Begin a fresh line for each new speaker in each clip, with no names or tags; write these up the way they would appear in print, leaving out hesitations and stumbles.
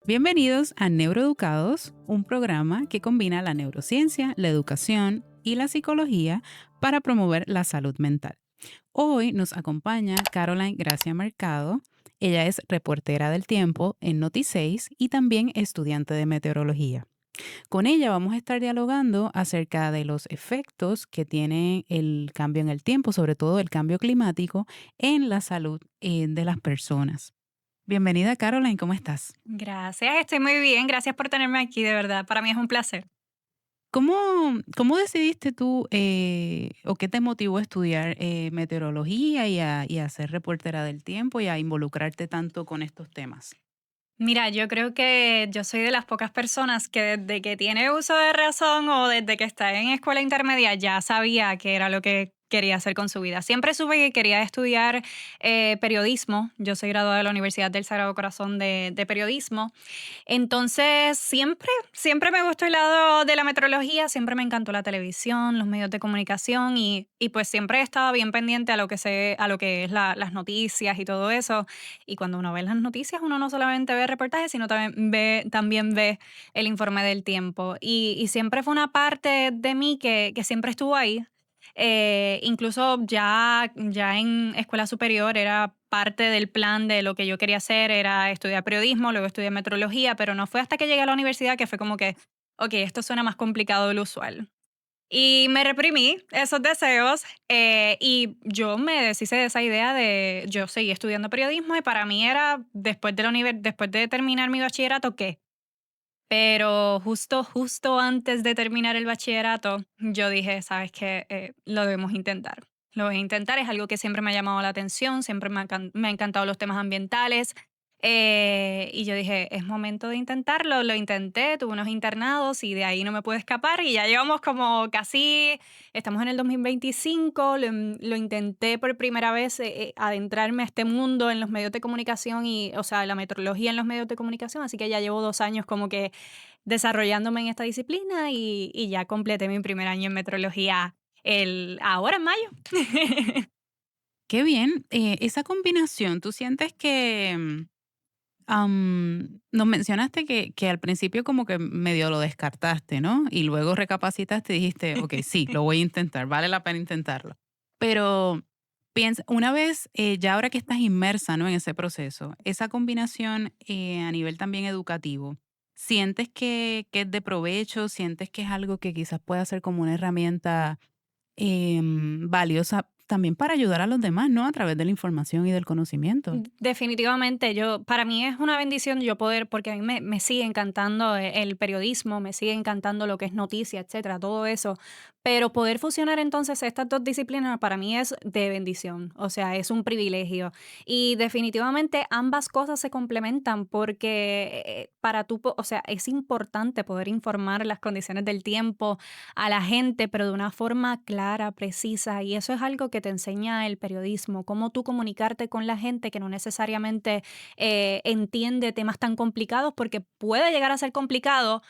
Bienvenidos a Neuroeducados, un programa que combina la neurociencia, la educación y la psicología para promover la salud mental. Hoy nos acompaña Caroline Gracia Mercado. Ella es reportera del Tiempo en Noti6 y también estudiante de meteorología. Con ella vamos a estar dialogando acerca de los efectos que tiene el cambio en el tiempo, sobre todo el cambio climático, en la salud de las personas. Bienvenida, Caroline, ¿cómo estás?
Gracias, estoy muy bien. Gracias por tenerme aquí, de verdad. Para mí es un placer.
¿Cómo, cómo decidiste tú o qué te motivó a estudiar meteorología y a ser reportera del tiempo y a involucrarte tanto con estos temas?
Mira, yo creo que yo soy de las pocas personas que desde que tiene uso de razón o desde que está en escuela intermedia ya sabía qué era lo que quería hacer con su vida. Siempre supe que quería estudiar periodismo. Yo soy graduada de la Universidad del Sagrado Corazón de periodismo. Entonces, siempre me gustó el lado de la meteorología, siempre me encantó la televisión, los medios de comunicación y pues siempre he estado bien pendiente a lo que a lo que es las noticias y todo eso. Y cuando uno ve las noticias, uno no solamente ve reportajes, sino también ve el informe del tiempo. Y siempre fue una parte de mí que siempre estuvo ahí. Incluso ya en escuela superior era parte del plan de lo que yo quería hacer, era estudiar periodismo, luego estudiar metrología, pero no fue hasta que llegué a la universidad que fue como que, ok, esto suena más complicado de lo usual. Y me reprimí esos deseos y yo me deshice de esa idea de yo seguí estudiando periodismo y para mí era después de terminar mi bachillerato, ¿qué? Pero justo antes de terminar el bachillerato, yo dije: "¿Sabes qué? Lo debemos intentar. Lo voy a intentar". Es algo que siempre me ha llamado la atención, siempre me ha encantado los temas ambientales, y yo dije: "Es momento de intentarlo". Lo intenté, tuve unos internados y de ahí no me pude escapar, y ya llevamos como casi estamos en el 2025, lo intenté por primera vez, adentrarme a este mundo en los medios de comunicación y, o sea, la meteorología en los medios de comunicación, así que ya llevo 2 años como que desarrollándome en esta disciplina y ya completé mi primer año en metrología ahora en mayo.
Qué bien, esa combinación, ¿tú sientes que nos mencionaste que al principio como que medio lo descartaste, ¿no? Y luego recapacitaste y dijiste, ok, sí, lo voy a intentar, vale la pena intentarlo. Pero piensa, una vez, ya ahora que estás inmersa, ¿no? En ese proceso, esa combinación a nivel también educativo, ¿sientes que es de provecho? ¿Sientes que es algo que quizás pueda ser como una herramienta valiosa también para ayudar a los demás, ¿no? A través de la información y del conocimiento.
Definitivamente, para mí es una bendición yo poder, porque a mí me sigue encantando el periodismo, me sigue encantando lo que es noticia, etcétera, todo eso. Pero poder fusionar entonces estas dos disciplinas para mí es de bendición, o sea, es un privilegio. Y definitivamente ambas cosas se complementan porque o sea, es importante poder informar las condiciones del tiempo a la gente, pero de una forma clara, precisa. Y eso es algo que te enseña el periodismo, cómo tú comunicarte con la gente que no necesariamente entiende temas tan complicados, porque puede llegar a ser complicado,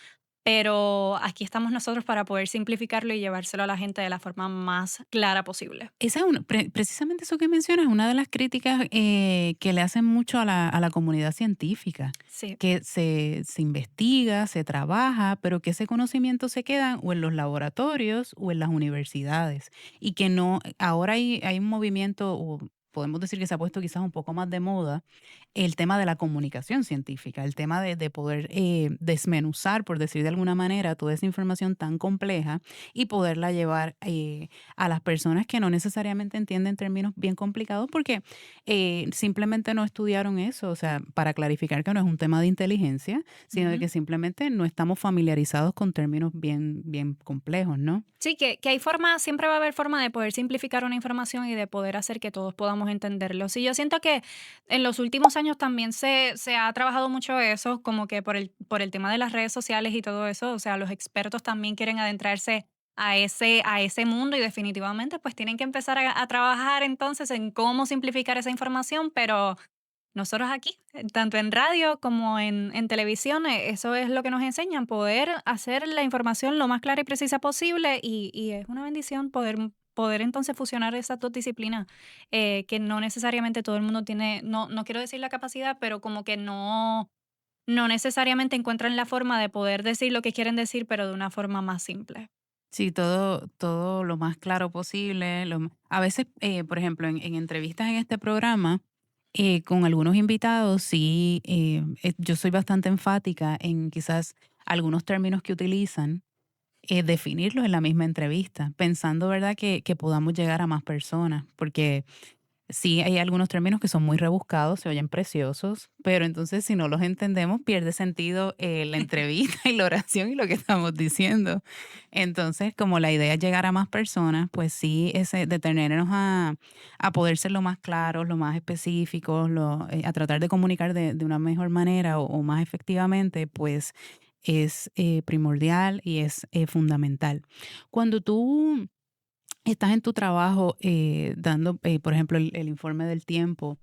pero aquí estamos nosotros para poder simplificarlo y llevárselo a la gente de la forma más clara posible.
Esa es precisamente eso que mencionas, es una de las críticas que le hacen mucho a la comunidad científica,
Sí.
que se investiga, se trabaja, pero que ese conocimiento se queda o en los laboratorios o en las universidades. Y que no, ahora hay un movimiento, o podemos decir que se ha puesto quizás un poco más de moda, el tema de la comunicación científica, el tema de poder desmenuzar, por decir de alguna manera, toda esa información tan compleja y poderla llevar a las personas que no necesariamente entienden términos bien complicados porque simplemente no estudiaron eso, o sea, para clarificar que no es un tema de inteligencia, sino de
Ujú.
que simplemente no estamos familiarizados con términos bien complejos, ¿no?
Sí, que hay forma, siempre va a haber forma de poder simplificar una información y de poder hacer que todos podamos entenderlo. Sí, yo siento que en los últimos años también se ha trabajado mucho eso, como que por el tema de las redes sociales y todo eso, o sea, los expertos también quieren adentrarse a ese mundo y definitivamente pues tienen que empezar a trabajar entonces en cómo simplificar esa información, pero nosotros aquí, tanto en radio como en televisión, eso es lo que nos enseñan, poder hacer la información lo más clara y precisa posible y es una bendición poder entonces fusionar esas dos disciplinas, que no necesariamente todo el mundo tiene, no quiero decir la capacidad, pero como que no, no necesariamente encuentran la forma de poder decir lo que quieren decir, pero de una forma más simple.
Sí, todo lo más claro posible. A veces, por ejemplo, en entrevistas en este programa, con algunos invitados, sí, yo soy bastante enfática en quizás algunos términos que utilizan, definirlos en la misma entrevista, pensando, ¿verdad?, que podamos llegar a más personas, porque sí, hay algunos términos que son muy rebuscados, se oyen preciosos, pero entonces si no los entendemos pierde sentido la entrevista y la oración y lo que estamos diciendo. Entonces, como la idea es llegar a más personas, pues sí, ese, detenernos a poder ser lo más claros, lo más específicos, a tratar de comunicar de una mejor manera o más efectivamente, pues es primordial y es fundamental. Cuando tú estás en tu trabajo dando, por ejemplo, el informe del tiempo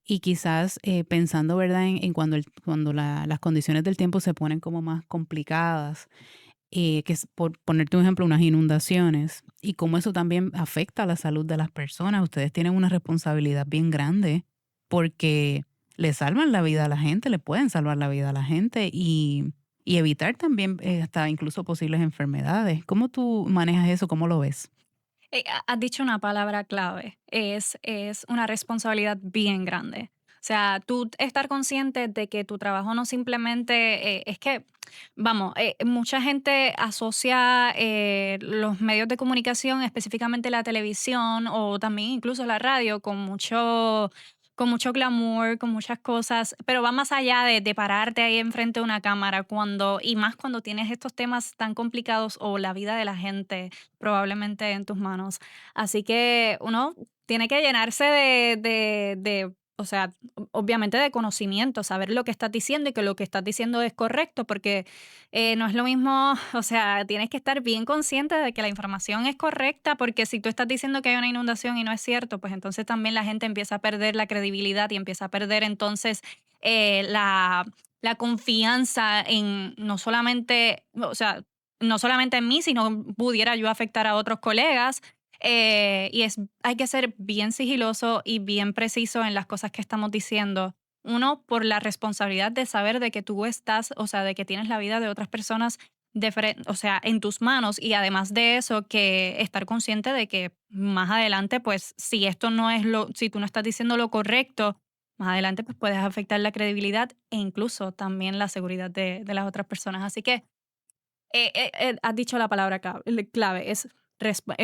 y quizás pensando, ¿verdad?, en cuando, cuando las condiciones del tiempo se ponen como más complicadas, que es, por ponerte un ejemplo, unas inundaciones y cómo eso también afecta a la salud de las personas. Ustedes tienen una responsabilidad bien grande porque le salvan la vida a la gente, le pueden salvar la vida a la gente y evitar también hasta incluso posibles enfermedades. ¿Cómo tú manejas eso? ¿Cómo lo ves?
Has dicho una palabra clave, es una responsabilidad bien grande. O sea, tú estar consciente de que tu trabajo no simplemente es que, vamos, mucha gente asocia los medios de comunicación, específicamente la televisión o también incluso la radio, con mucho glamour, con muchas cosas, pero va más allá de pararte ahí enfrente de una cámara cuando, y más cuando tienes estos temas tan complicados o la vida de la gente probablemente en tus manos. Así que uno tiene que llenarse o sea, obviamente de conocimiento, saber lo que estás diciendo y que lo que estás diciendo es correcto, porque no es lo mismo, o sea, tienes que estar bien consciente de que la información es correcta, porque si tú estás diciendo que hay una inundación y no es cierto, pues entonces también la gente empieza a perder la credibilidad y empieza a perder entonces la confianza en no solamente, o sea, no solamente en mí, sino pudiera yo afectar a otros colegas. Hay que ser bien sigiloso y bien preciso en las cosas que estamos diciendo. Uno, por la responsabilidad de saber de que tú estás, o sea, de que tienes la vida de otras personas o sea, en tus manos y además de eso, que estar consciente de que más adelante, pues, si esto no es si tú no estás diciendo lo correcto, más adelante, pues puedes afectar la credibilidad e incluso también la seguridad de las otras personas. Así que has dicho la palabra clave, es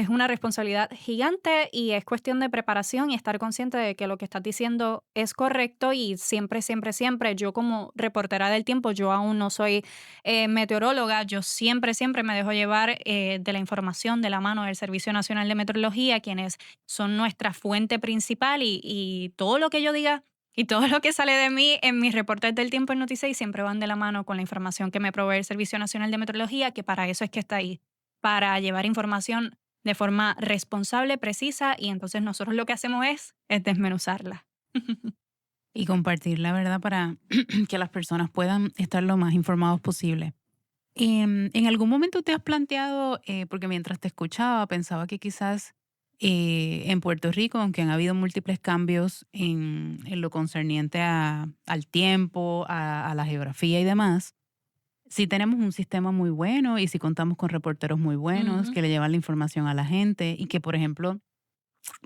una responsabilidad gigante y es cuestión de preparación y estar consciente de que lo que estás diciendo es correcto y siempre, siempre, siempre, yo como reportera del tiempo, yo aún no soy meteoróloga, yo siempre, siempre me dejo llevar de la información de la mano del Servicio Nacional de Meteorología, quienes son nuestra fuente principal y todo lo que yo diga y todo lo que sale de mí en mis reportes del tiempo en Noticias siempre van de la mano con la información que me provee el Servicio Nacional de Meteorología, que para eso es que está ahí, para llevar información de forma responsable, precisa, y entonces nosotros lo que hacemos es desmenuzarla.
Y compartir la verdad para que las personas puedan estar lo más informados posible. ¿En algún momento te has planteado, porque mientras te escuchaba pensaba que quizás en Puerto Rico, aunque han habido múltiples cambios en lo concerniente al tiempo, a la geografía y demás, sí tenemos un sistema muy bueno y sí contamos con reporteros muy buenos
Ujú,
que le llevan la información a la gente y que, por ejemplo,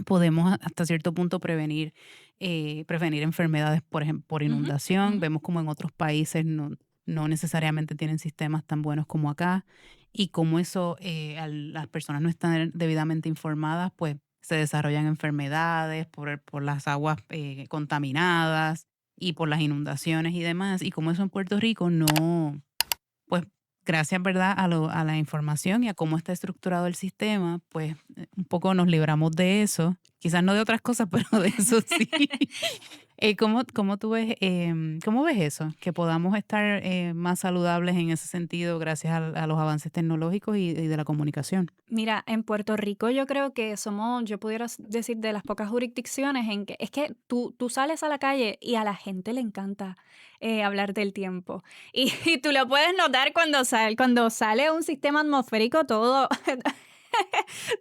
podemos hasta cierto punto prevenir enfermedades, por ejemplo, por
ujú,
inundación.
ujú.
Vemos como en otros países no necesariamente tienen sistemas tan buenos como acá y cómo eso, las personas no están debidamente informadas, pues se desarrollan enfermedades por las aguas contaminadas y por las inundaciones y demás. Y como eso en Puerto Rico no, pues, gracias, ¿verdad?, a la información y a cómo está estructurado el sistema, pues, un poco nos libramos de eso. Quizás no de otras cosas, pero de eso sí. ¿Cómo tú ves, cómo ves eso? Que podamos estar, más saludables en ese sentido gracias a los avances tecnológicos y de la comunicación.
Mira, en Puerto Rico yo creo que somos, yo pudiera decir, de las pocas jurisdicciones en que es que tú sales a la calle y a la gente le encanta hablar del tiempo. Y tú lo puedes notar cuando sale un sistema atmosférico todo.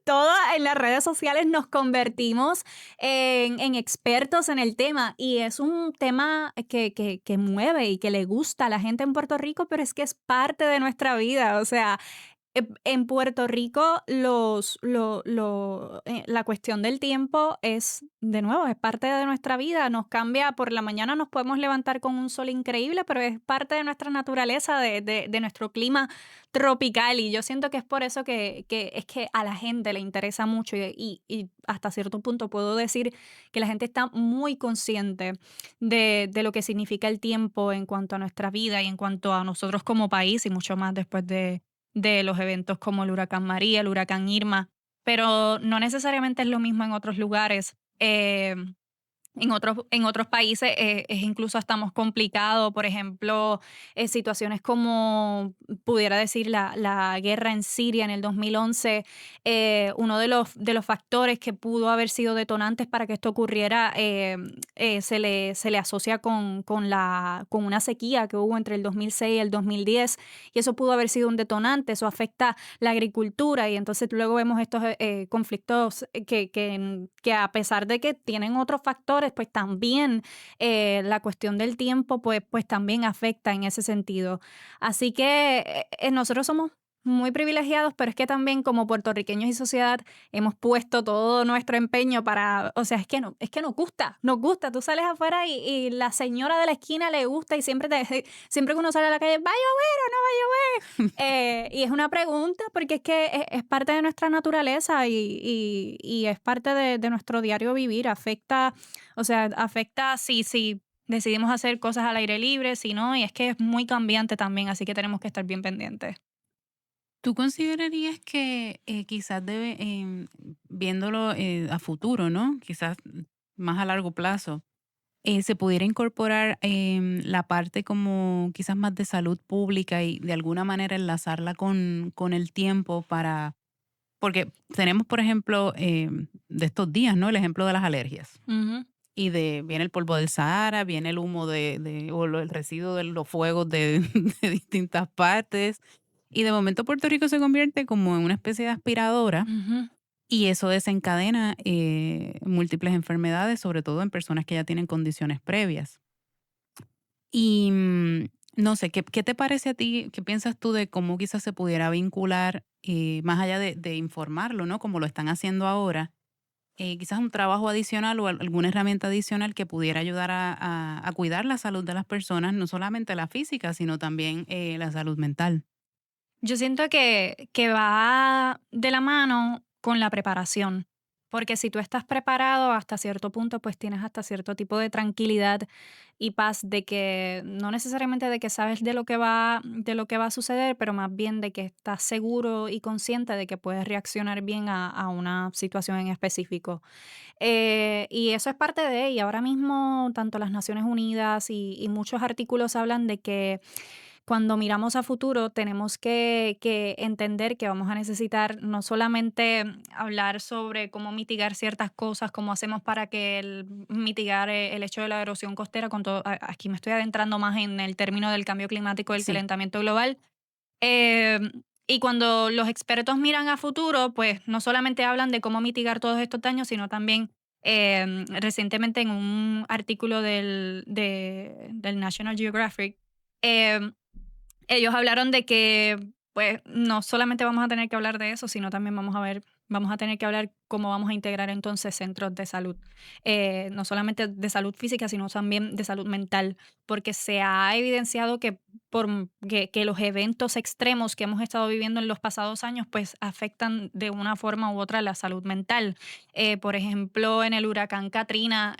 Todos en las redes sociales nos convertimos en expertos en el tema y es un tema que mueve y que le gusta a la gente en Puerto Rico, pero es que es parte de nuestra vida. O sea, en Puerto Rico, la cuestión del tiempo es, de nuevo, es parte de nuestra vida. Nos cambia, por la mañana nos podemos levantar con un sol increíble, pero es parte de nuestra naturaleza, de nuestro clima tropical. Y yo siento que es por eso que es que a la gente le interesa mucho y hasta cierto punto puedo decir que la gente está muy consciente de lo que significa el tiempo en cuanto a nuestra vida y en cuanto a nosotros como país y mucho más después de los eventos como el huracán María, el huracán Irma, pero no necesariamente es lo mismo en otros lugares. En otros países es incluso hasta más complicado, por ejemplo, situaciones como pudiera decir la guerra en Siria en el 2011, uno de los factores que pudo haber sido detonantes para que esto ocurriera se le asocia con una sequía que hubo entre el 2006 y el 2010 y eso pudo haber sido un detonante, eso afecta la agricultura y entonces luego vemos estos conflictos que a pesar de que tienen otros factores, pues también la cuestión del tiempo, pues también afecta en ese sentido. Así que nosotros somos muy privilegiados, pero es que también como puertorriqueños y sociedad hemos puesto todo nuestro empeño para, o sea, es que nos gusta, tú sales afuera y la señora de la esquina le gusta y siempre que uno sale a la calle, ¿va a llover o no va a llover? Y es una pregunta porque es que es parte de nuestra naturaleza y es parte de nuestro diario vivir. Afecta, o sea, afecta si decidimos hacer cosas al aire libre, si no, y es que es muy cambiante también, así que tenemos que estar bien pendientes.
¿Tú considerarías que quizás viéndolo a futuro, ¿no? Quizás más a largo plazo, se pudiera incorporar la parte como quizás más de salud pública y de alguna manera enlazarla con el tiempo para, porque tenemos, por ejemplo, de estos días, ¿no? El ejemplo de las alergias.
Ujú,
Viene el polvo del Sahara, viene el humo el residuo de los fuegos de distintas partes. Y de momento Puerto Rico se convierte como en una especie de aspiradora
ujú.
y eso desencadena múltiples enfermedades, sobre todo en personas que ya tienen condiciones previas. Y no sé, ¿qué te parece a ti? ¿Qué piensas tú de cómo quizás se pudiera vincular, más allá de informarlo, ¿no? Como lo están haciendo ahora, quizás un trabajo adicional o alguna herramienta adicional que pudiera ayudar a cuidar la salud de las personas, no solamente la física, sino también la salud mental.
Yo siento que va de la mano con la preparación, porque si tú estás preparado hasta cierto punto, pues tienes hasta cierto tipo de tranquilidad y paz de que no necesariamente de que sabes de lo que va a suceder, pero más bien de que estás seguro y consciente de que puedes reaccionar bien a una situación en específico. Y eso es parte y ahora mismo tanto las Naciones Unidas y muchos artículos hablan de que cuando miramos a futuro tenemos que entender que vamos a necesitar no solamente hablar sobre cómo mitigar ciertas cosas, cómo hacemos para mitigar el hecho de la erosión costera, con todo, aquí me estoy adentrando más en el término del cambio climático, del
Sí.
calentamiento global. Y cuando los expertos miran a futuro, pues no solamente hablan de cómo mitigar todos estos daños, sino también recientemente en un artículo del National Geographic, em, ellos hablaron de que, pues, no solamente vamos a tener que hablar de eso, sino también vamos a tener que hablar cómo vamos a integrar entonces centros de salud, no solamente de salud física, sino también de salud mental, porque se ha evidenciado que los eventos extremos que hemos estado viviendo en los pasados años, pues, afectan de una forma u otra la salud mental. Por ejemplo, en el huracán Katrina,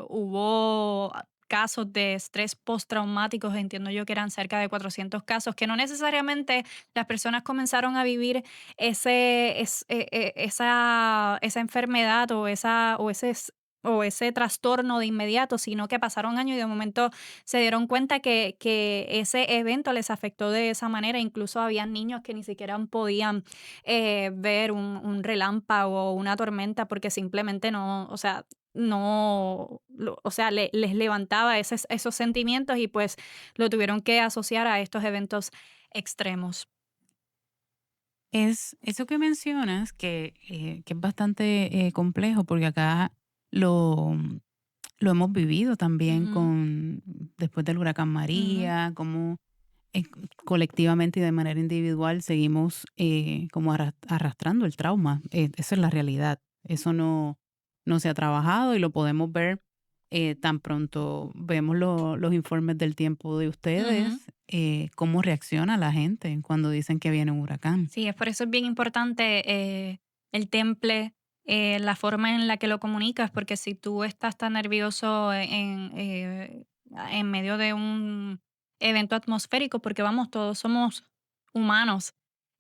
hubo casos de estrés postraumáticos, entiendo yo que eran cerca de 400 casos, que no necesariamente las personas comenzaron a vivir esa enfermedad o ese trastorno de inmediato, sino que pasaron años y de momento se dieron cuenta que ese evento les afectó de esa manera. Incluso habían niños que ni siquiera podían ver un relámpago o una tormenta porque simplemente no, o sea, no, o sea, les levantaba esos sentimientos y pues lo tuvieron que asociar a estos eventos extremos.
Es eso que mencionas que es bastante, complejo, porque acá lo lo hemos vivido también
Ujú,
con después del huracán
ujú.
María, cómo, eh, colectivamente y de manera individual seguimos, como arrastrando el trauma, esa es la realidad. Eso no se ha trabajado y lo podemos ver, tan pronto vemos los informes del tiempo de
Ujú.
ustedes, cómo reacciona la gente cuando dicen que viene un huracán.
Sí, es por eso es bien importante el temple, la forma en la que lo comunicas, porque si tú estás tan nervioso en medio de un evento atmosférico, porque vamos, todos somos humanos.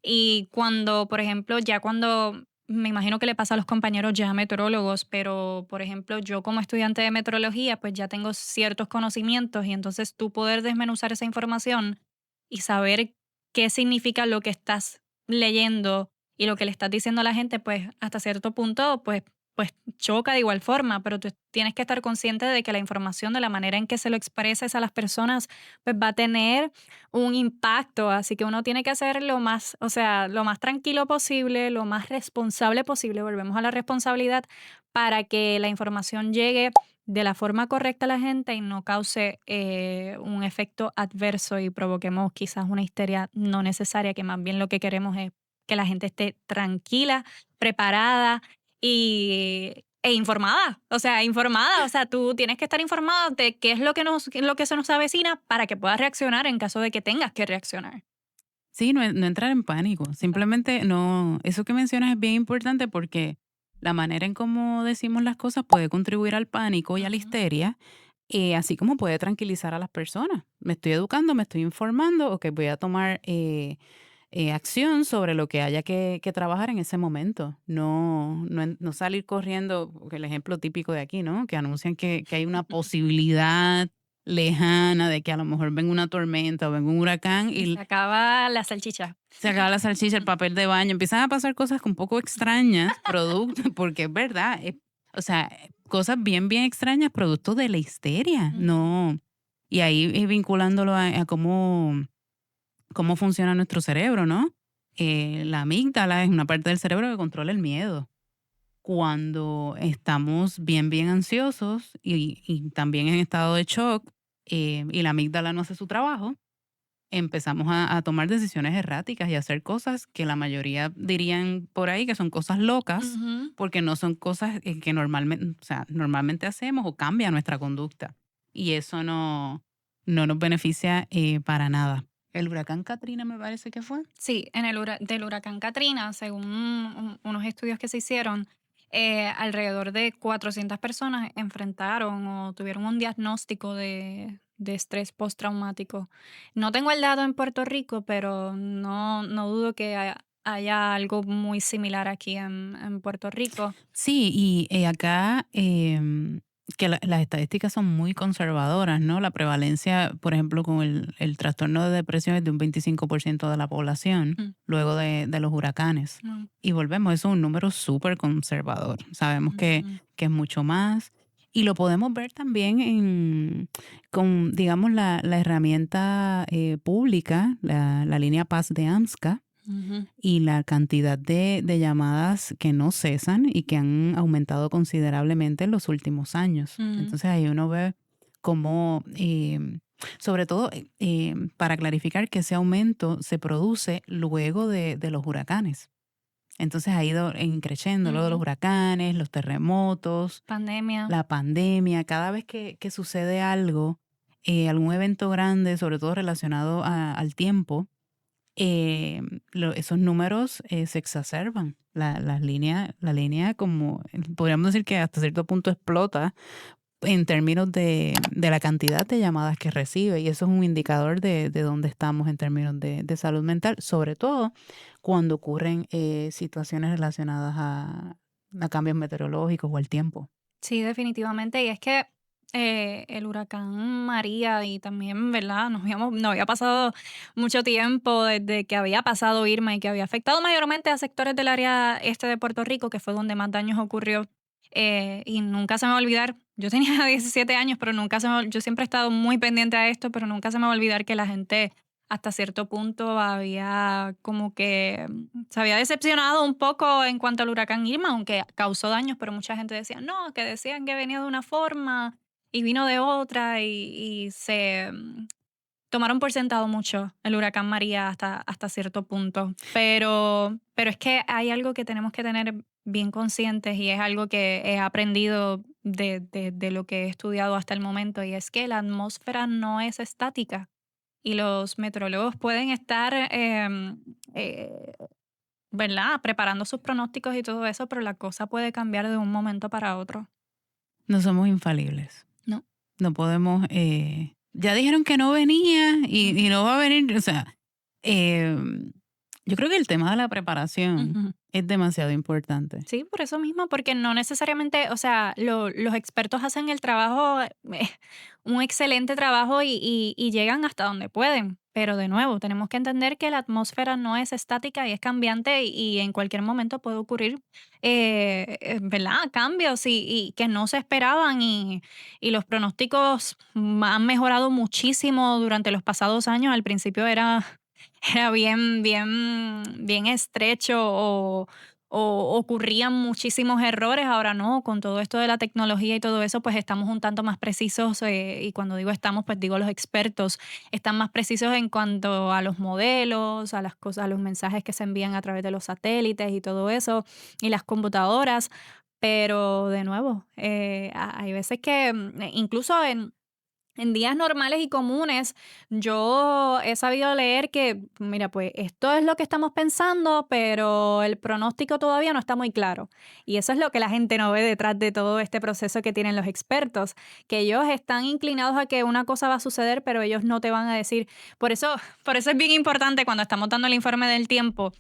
Y cuando, por ejemplo, ya cuando, me imagino que le pasa a los compañeros ya meteorólogos, pero por ejemplo, yo como estudiante de meteorología, pues ya tengo ciertos conocimientos y entonces tú poder desmenuzar esa información y saber qué significa lo que estás leyendo y lo que le estás diciendo a la gente, pues hasta cierto punto, pues choca de igual forma, pero tú tienes que estar consciente de que la información, de la manera en que se lo expreses a las personas, pues va a tener un impacto, así que uno tiene que hacer lo más, o sea, lo más tranquilo posible, lo más responsable posible, volvemos a la responsabilidad, para que la información llegue de la forma correcta a la gente y no cause un efecto adverso y provoquemos quizás una histeria no necesaria, que más bien lo que queremos es que la gente esté tranquila, preparada e informada. O sea, informada. O sea, tú tienes que estar informada de qué es lo que, qué es lo que se nos avecina para que puedas reaccionar en caso de que tengas que reaccionar.
Sí, no entrar en pánico,
Exacto.
simplemente no eso que mencionas es bien importante porque la manera en cómo decimos las cosas puede contribuir al pánico y a la
Ujú.
histeria, así como puede tranquilizar a las personas. Me estoy educando, me estoy informando, okey, voy a tomar, acción sobre lo que haya que trabajar en ese momento. No salir corriendo, porque el ejemplo típico de aquí, ¿no? Que anuncian que hay una posibilidad lejana de que a lo mejor venga una tormenta o venga un huracán
Y se
y
acaba la salchicha.
se acaba la salchicha, el papel de baño, empiezan a pasar cosas un poco extrañas, producto porque es verdad, o sea, cosas bien extrañas, producto de la histeria,
Ujú,
no. Y ahí, vinculándolo a cómo funciona nuestro cerebro, ¿no? La amígdala es una parte del cerebro que controla el miedo. Cuando estamos bien ansiosos y también en estado de shock, y la amígdala no hace su trabajo, empezamos a tomar decisiones erráticas y a hacer cosas que la mayoría dirían por ahí que son cosas locas,
ujú.
porque no son cosas que normalmente, o sea, normalmente hacemos o cambia nuestra conducta. Y eso no nos beneficia para nada. El huracán Katrina me parece que fue.
Sí, en del huracán Katrina, según unos estudios que se hicieron, alrededor de 400 personas enfrentaron o tuvieron un diagnóstico de estrés postraumático. No tengo el dato en Puerto Rico, pero no dudo que haya algo muy similar aquí en Puerto Rico.
Sí, y acá que las estadísticas son muy conservadoras, ¿no? La prevalencia, por ejemplo, con el trastorno de depresión es de un 25% de la población
Mm,
luego de los huracanes.
mm,
Y volvemos, eso es un número súper conservador. Sabemos
ujú,
que es mucho más. Y lo podemos ver también con, digamos, la herramienta pública, la línea Paz de AMSCA,
ujú,
y la cantidad de llamadas que no cesan y que han aumentado considerablemente en los últimos años.
ujú.
Entonces ahí uno ve cómo, sobre todo, para clarificar que ese aumento se produce luego de los huracanes. Entonces ha ido creciendo luego de los
Ujú.
huracanes, los terremotos,
Pandemia.
la pandemia. Cada vez que sucede algo, algún evento grande, sobre todo relacionado al tiempo, esos números se exacerban. La línea como, podríamos decir que hasta cierto punto explota en términos de la cantidad de llamadas que recibe y eso es un indicador de dónde estamos en términos de salud mental, sobre todo cuando ocurren situaciones relacionadas a cambios meteorológicos o al tiempo.
Sí, definitivamente. Y es que el huracán María y también, ¿verdad? No había pasado mucho tiempo desde que había pasado Irma y que había afectado mayormente a sectores del área este de Puerto Rico, que fue donde más daños ocurrió. Y nunca se me va a olvidar, yo tenía 17 años, pero nunca yo siempre he estado muy pendiente a esto, pero nunca se me va a olvidar que la gente hasta cierto punto había como que se había decepcionado un poco en cuanto al huracán Irma, aunque causó daños, pero mucha gente decía, no, que decían que venía de una forma y vino de otra y se tomaron por sentado mucho el huracán María hasta cierto punto. Pero es que hay algo que tenemos que tener bien conscientes y es algo que he aprendido de lo que he estudiado hasta el momento y es que la atmósfera no es estática y los meteorólogos pueden estar, eh, ¿verdad? Preparando sus pronósticos y todo eso, pero la cosa puede cambiar de un momento para otro.
No somos infalibles.
No.
No podemos, ya dijeron que no venía y no va a venir, o sea, yo creo que el tema de la preparación
Ujú.
es demasiado importante.
Sí, por eso mismo, porque no necesariamente, o sea, los expertos hacen el trabajo, un excelente trabajo y llegan hasta donde pueden. Pero de nuevo, tenemos que entender que la atmósfera no es estática y es cambiante y en cualquier momento puede ocurrir, ¿verdad? Cambios y que no se esperaban y los pronósticos han mejorado muchísimo durante los pasados años. Al principio era bien estrecho o ocurrían muchísimos errores, ahora no, con todo esto de la tecnología y todo eso, pues estamos un tanto más precisos, y cuando digo estamos, pues digo los expertos, están más precisos en cuanto a los modelos, a las cosas, a los mensajes que se envían a través de los satélites y todo eso, y las computadoras, pero de nuevo, hay veces que incluso en días normales y comunes, yo he sabido leer que, mira, pues esto es lo que estamos pensando, pero el pronóstico todavía no está muy claro. Y eso es lo que la gente no ve detrás de todo este proceso que tienen los expertos, que ellos están inclinados a que una cosa va a suceder, pero ellos no te van a decir. Por eso es bien importante cuando estamos dando el informe del tiempo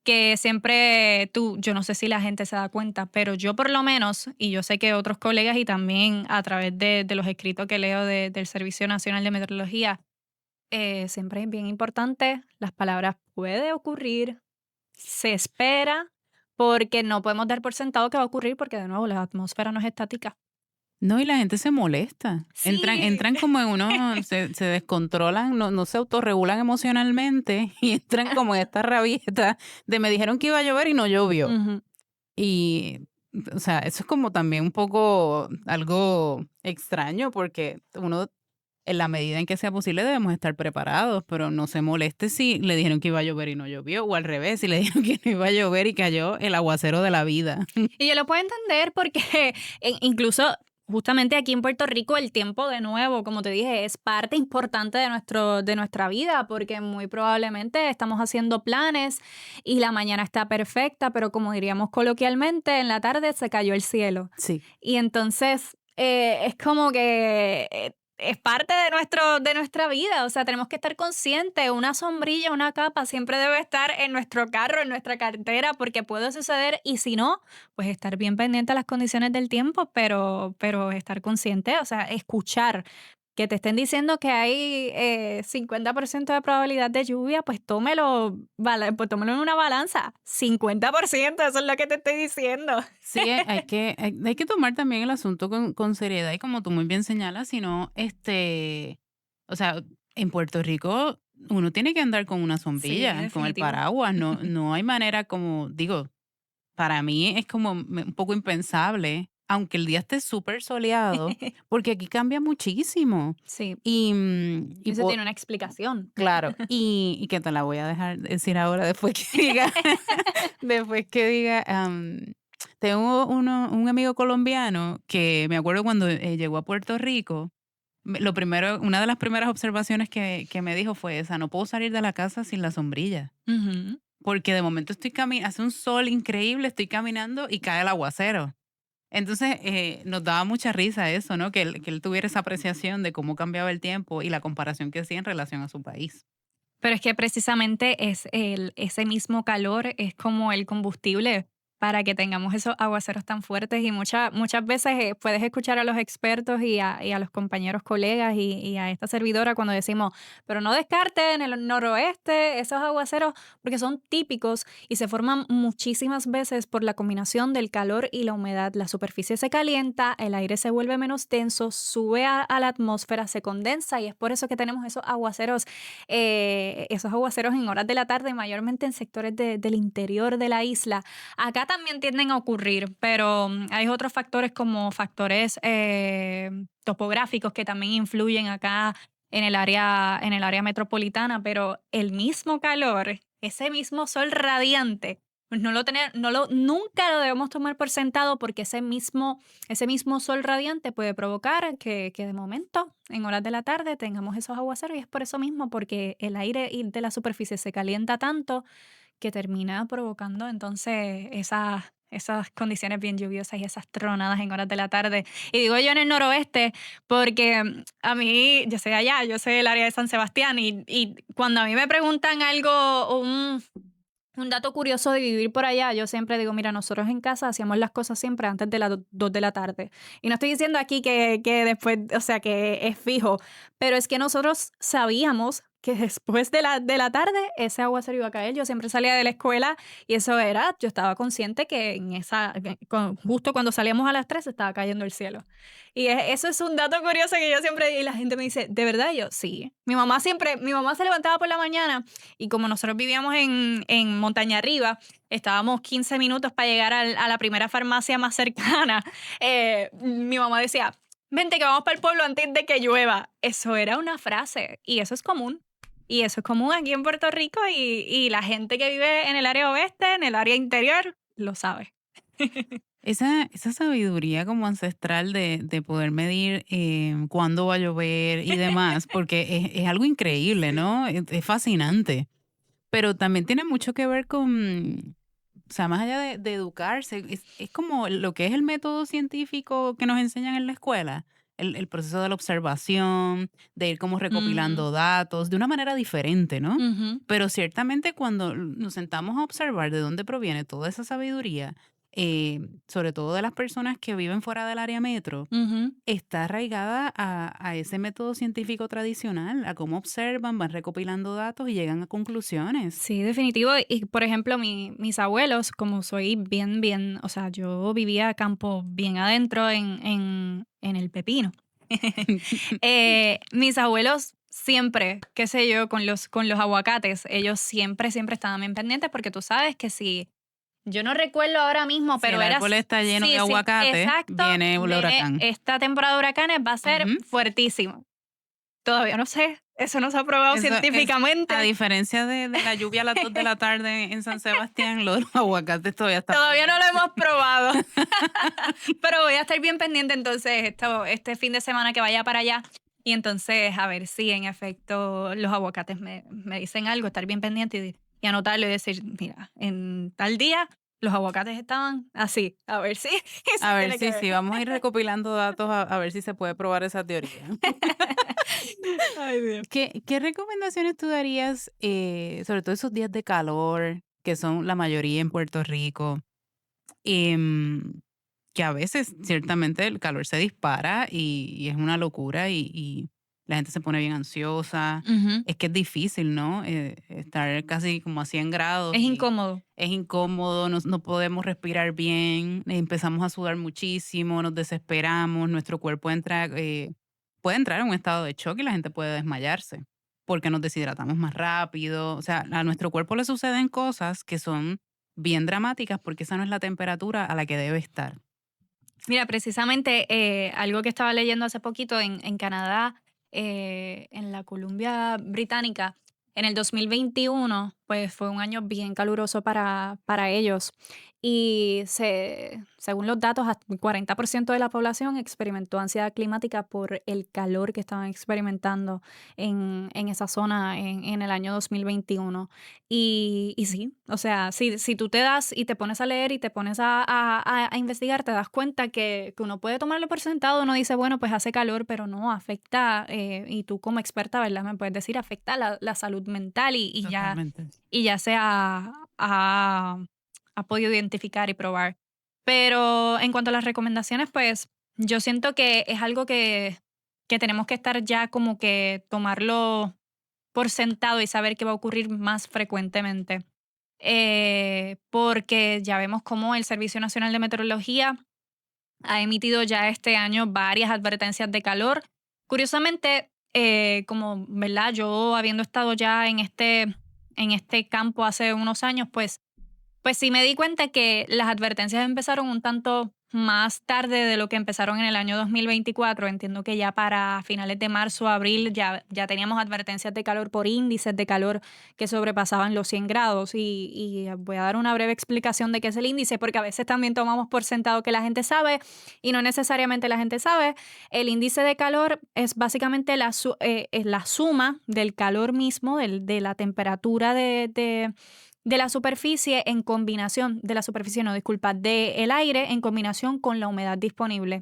que siempre tú, yo no sé si la gente se da cuenta, pero yo por lo menos, y yo sé que otros colegas y también a través de los escritos que leo del Servicio Nacional de Meteorología, siempre es bien importante las palabras puede ocurrir, se espera, porque no podemos dar por sentado que va a ocurrir, porque de nuevo la atmósfera no es estática.
No, y la gente se molesta.
Sí.
Entran como en uno, se descontrolan, no se autorregulan emocionalmente y entran como en esta rabieta de me dijeron que iba a llover y no llovió.
Ujú.
Y, o sea, eso es como también un poco algo extraño porque uno, en la medida en que sea posible, debemos estar preparados, pero no se moleste si le dijeron que iba a llover y no llovió, o al revés, si le dijeron que no iba a llover y cayó el aguacero de la vida.
Y yo lo puedo entender porque incluso justamente aquí en Puerto Rico el tiempo de nuevo, como te dije, es parte importante de nuestra vida porque muy probablemente estamos haciendo planes y la mañana está perfecta, pero como diríamos coloquialmente, en la tarde se cayó el cielo.
Sí.
Y entonces, es como que, es parte de nuestra vida, o sea, tenemos que estar conscientes, una sombrilla, una capa siempre debe estar en nuestro carro, en nuestra cartera, porque puede suceder, y si no, pues estar bien pendiente a las condiciones del tiempo, pero estar consciente, o sea, escuchar. Que te estén diciendo que hay 50% de probabilidad de lluvia, pues pues tómelo en una balanza. 50%, eso es lo que te estoy diciendo.
Sí, hay que tomar también el asunto con seriedad y como tú muy bien señalas, si no, o sea, en Puerto Rico uno tiene que andar con una
Sí,
sombrilla, con el
definitivo.
paraguas, no hay manera como, digo, para mí es como un poco impensable, aunque el día esté súper soleado, porque aquí cambia muchísimo.
Sí,
Y
eso tiene una explicación.
claro, y que te la voy a dejar decir ahora después que diga, después que diga, tengo un amigo colombiano que me acuerdo cuando llegó a Puerto Rico, lo primero, una de las primeras observaciones que me dijo fue esa, no puedo salir de la casa sin la sombrilla,
Ujú.
porque de momento estoy caminando, hace un sol increíble, estoy caminando y cae el aguacero. Entonces, nos daba mucha risa eso, ¿no? Que él tuviera esa apreciación de cómo cambiaba el tiempo y la comparación que hacía en relación a su país.
Pero es que precisamente ese mismo calor es como el combustible para que tengamos esos aguaceros tan fuertes y muchas veces puedes escuchar a los expertos y a los compañeros colegas y a esta servidora cuando decimos, pero no descarte en el noroeste esos aguaceros porque son típicos y se forman muchísimas veces por la combinación del calor y la humedad. La superficie se calienta, el aire se vuelve menos denso, sube a la atmósfera, se condensa y es por eso que tenemos esos aguaceros en horas de la tarde, mayormente en sectores del interior de la isla. Acá también tienden a ocurrir, pero hay otros factores como factores topográficos que también influyen acá en el área metropolitana, pero el mismo calor, ese mismo sol radiante, pues nunca lo debemos tomar por sentado porque ese mismo sol radiante puede provocar que de momento, en horas de la tarde, tengamos esos aguaceros y es por eso mismo, porque el aire de la superficie se calienta tanto que termina provocando entonces esas condiciones bien lluviosas y esas tronadas en horas de la tarde. Y digo yo en el noroeste porque a mí, yo soy del área de San Sebastián y cuando a mí me preguntan algo, un dato curioso de vivir por allá, yo siempre digo, mira, nosotros en casa hacíamos las cosas siempre antes de las 2 de la tarde. Y no estoy diciendo aquí que después, o sea, que es fijo, pero es que nosotros sabíamos que después de la tarde ese aguacero iba a caer. Yo siempre salía de la escuela y yo estaba consciente que justo cuando salíamos a las 3 estaba cayendo el cielo. Y eso es un dato curioso que yo siempre, y la gente me dice, ¿de verdad? Y yo, sí. Mi mamá se levantaba por la mañana y como nosotros vivíamos en montaña arriba, estábamos 15 minutos para llegar a la primera farmacia más cercana. Mi mamá decía, vente que vamos para el pueblo antes de que llueva. Eso era una frase y eso es común. Y eso es común aquí en Puerto Rico y la gente que vive en el área oeste, en el área interior, lo sabe.
Esa sabiduría como ancestral de poder medir, cuándo va a llover y demás, porque es algo increíble, ¿no? Es fascinante, pero también tiene mucho que ver con, o sea, más allá de educarse, es como lo que es el método científico que nos enseñan en la escuela, el proceso de la observación, de ir como
Ujú,
recopilando datos de una manera diferente, ¿no?
ujú,
Pero ciertamente cuando nos sentamos a observar de dónde proviene toda esa sabiduría, sobre todo de las personas que viven fuera del área metro,
ujú.
está arraigada a ese método científico tradicional, a cómo observan, van recopilando datos y llegan a conclusiones.
Sí, definitivo. Y por ejemplo, mis abuelos, como soy bien, bien, o sea, yo vivía campo bien adentro en el pepino. Mis abuelos siempre, qué sé yo, con los aguacates, ellos siempre, siempre estaban bien pendientes porque tú sabes que si, yo no recuerdo ahora mismo,
Si
pero
el árbol está lleno de
sí, sí,
aguacate,
exacto,
viene el
viene
huracán.
esta temporada de huracanes, va a ser
Ujú.
fuertísimo. Todavía no sé, eso no se ha probado
Eso es, a
científicamente.
diferencia de la lluvia a las 2 de la tarde en San Sebastián, lo de los aguacates todavía está por
Todavía no
ver.
lo hemos probado, pero voy a estar bien pendiente entonces este fin de semana que vaya para allá y entonces a ver si en efecto los aguacates me dicen algo, estar bien pendiente y anotarlo y decir, mira, en tal día los aguacates estaban así, a ver si,
A
si
ver,
tiene que
sí,
ver.
sí, vamos a ir recopilando datos a ver si se puede probar esa teoría.
Ay, Dios.
¿Qué recomendaciones tú darías, sobre todo esos días de calor, que son la mayoría en Puerto Rico? Que a veces ciertamente el calor se dispara y es una locura y la gente se pone bien ansiosa.
Ujú.
Es que es difícil, ¿no? Estar casi como a 100 grados
Es
y
incómodo.
es incómodo, no podemos respirar bien, empezamos a sudar muchísimo, nos desesperamos, nuestro cuerpo puede entrar en un estado de shock y la gente puede desmayarse porque nos deshidratamos más rápido. O sea, a nuestro cuerpo le suceden cosas que son bien dramáticas porque esa no es la temperatura a la que debe estar.
Mira, precisamente algo que estaba leyendo hace poquito en Canadá, en la Columbia Británica, en el 2021, pues fue un año bien caluroso para ellos. Y según los datos, hasta el 40% de la población experimentó ansiedad climática por el calor que estaban experimentando en esa zona en el año 2021. Y sí, o sea, si tú te das y te pones a leer y te pones a investigar, te das cuenta que uno puede tomarlo por sentado, uno dice, bueno, pues hace calor, pero no, afecta, y tú como experta, ¿verdad? Me puedes decir, afecta la salud mental y ya,
Totalmente.
y ya se ha ha podido identificar y probar. Pero en cuanto a las recomendaciones, pues yo siento que es algo que tenemos que estar ya como que tomarlo por sentado y saber que va a ocurrir más frecuentemente. Porque ya vemos cómo el Servicio Nacional de Meteorología ha emitido ya este año varias advertencias de calor. Curiosamente, como, ¿verdad? Yo habiendo estado ya en este campo hace unos años, pues sí me di cuenta que las advertencias empezaron un tanto más tarde de lo que empezaron en el año 2024. Entiendo que ya para finales de marzo, abril, ya teníamos advertencias de calor por índices de calor que sobrepasaban los 100 grados. Y voy a dar una breve explicación de qué es el índice, porque a veces también tomamos por sentado que la gente sabe y no necesariamente la gente sabe. El índice de calor es básicamente es la suma del calor mismo, de la temperatura de la superficie en combinación, de la superficie no, disculpa, del aire en combinación con la humedad disponible.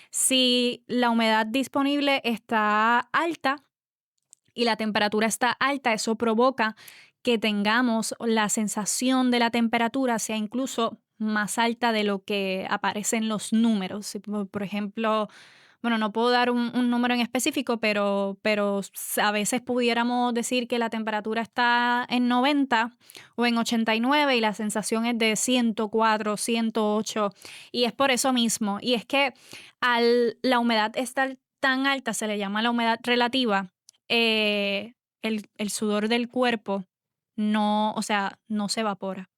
Si la humedad disponible está alta y la temperatura está alta, eso provoca que tengamos la sensación de la temperatura sea incluso más alta de lo que aparece en los números. Si, por ejemplo, bueno, no puedo dar un número en específico, pero a veces pudiéramos decir que la temperatura está en 90 o en 89 y la sensación es de 104, 108. Y es por eso mismo. Y es que al la humedad estar tan alta, se le llama la humedad relativa, el sudor del cuerpo no, o sea, no se evapora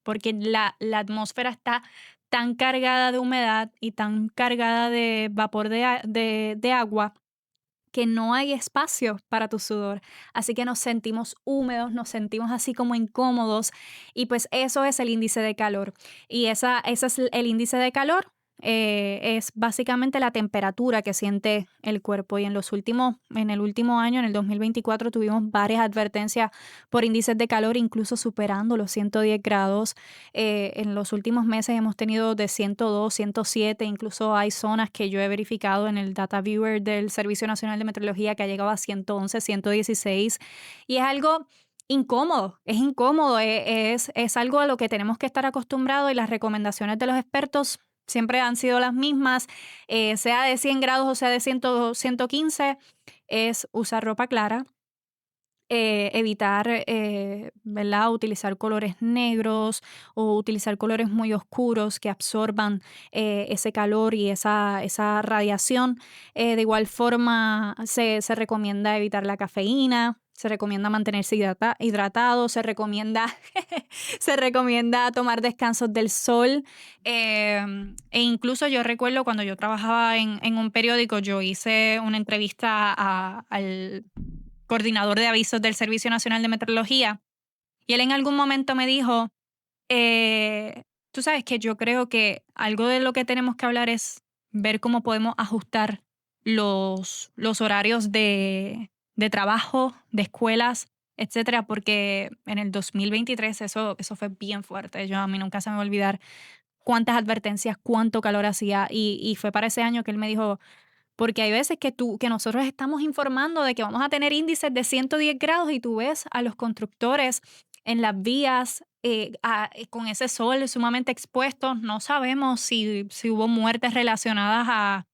porque la atmósfera está tan cargada de humedad y tan cargada de vapor de agua que no hay espacio para tu sudor. Así que nos sentimos húmedos, nos sentimos así como incómodos y pues eso es el índice de calor. Y ese es el índice de calor. Es básicamente la temperatura que siente el cuerpo y en el último año, en el 2024, tuvimos varias advertencias por índices de calor, incluso superando los 110 grados. En los últimos meses hemos tenido de 102, 107, incluso hay zonas que yo he verificado en el Data Viewer del Servicio Nacional de Meteorología que ha llegado a 111, 116 y es algo incómodo, es algo a lo que tenemos que estar acostumbrados y las recomendaciones de los expertos siempre han sido las mismas, sea de 100 grados o sea de 100, 115, es usar ropa clara, evitar, ¿verdad? Utilizar colores negros o utilizar colores muy oscuros que absorban ese calor y esa radiación. De igual forma, se recomienda evitar la cafeína. Se recomienda mantenerse hidratado, se recomienda tomar descansos del sol. E incluso yo recuerdo cuando yo trabajaba en un periódico, yo hice una entrevista al coordinador de avisos del Servicio Nacional de Meteorología, y él en algún momento me dijo, tú sabes que yo creo que algo de lo que tenemos que hablar es ver cómo podemos ajustar los horarios de trabajo, de escuelas, etcétera, porque en el 2023 eso fue bien fuerte. A mí nunca se me va a olvidar cuántas advertencias, cuánto calor hacía, y fue para ese año que él me dijo, porque hay veces que nosotros estamos informando de que vamos a tener índices de 110 grados y tú ves a los constructores en las vías con ese sol sumamente expuesto. No sabemos si hubo muertes relacionadas